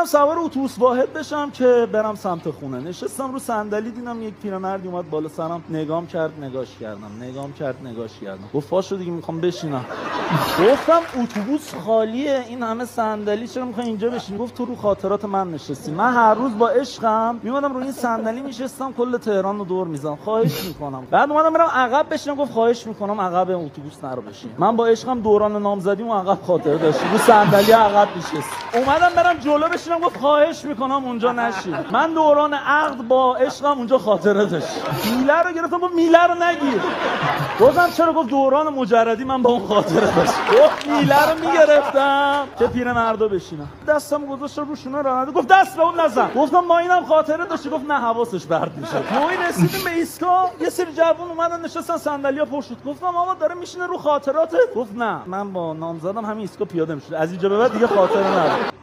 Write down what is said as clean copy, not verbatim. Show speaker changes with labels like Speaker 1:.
Speaker 1: اومدم سوار اتوبوس واحد بشم که برم سمت خونه. نشستم رو صندلی، دیدم یک پیرمردی اومد بالا سرم، نگام کرد، نگاش کردم. گفت پاشو دیگه میخوام بشینم. گفتم اتوبوس خالیه، این همه صندلی، چرا میخوای اینجا بشین؟ گفت تو رو خاطرات من نشستی. من هر روز با عشقم میومدم رو این صندلی میشستم، کل تهران رو دور میزنم. خواهش میکنم. بعد اومدم برم عقب بشینم، گفت خواهش میکنم عقب اتوبوس نرو بشین. من با عشقم دوران نامزدیم و عقب خاطره داشتم، رو صندلی عقب نشست. اومدم برم جلو بشینم، گفت خواهش میکنم اونجا نشین. من دوران عقد با عشقم اونجا خاطره داشت. میله رو گرفتم، گفت میله رو نگیر. گفتم چرا؟ گفت دوران مجردی من با اون خاطره داشت. گفت میله رو میگرفتم که پیرمردو بشینم. دستم گذاشتم رو شونه راننده، گفت دست به اون نزن. گفتم ما اینم خاطره داشتی. گفت نه حواسش پرت میشه. ما این رسیدیم به ایستگاه، یه سری جوون اومدن نشستن، صندلی‌ها پر شد. گفتم آقا داره میشینه رو خاطراتت؟ گفت نه من با نامزدم همین ایستگاه پیاده میشه، از اینجا به بعد دیگه خاطره نداره.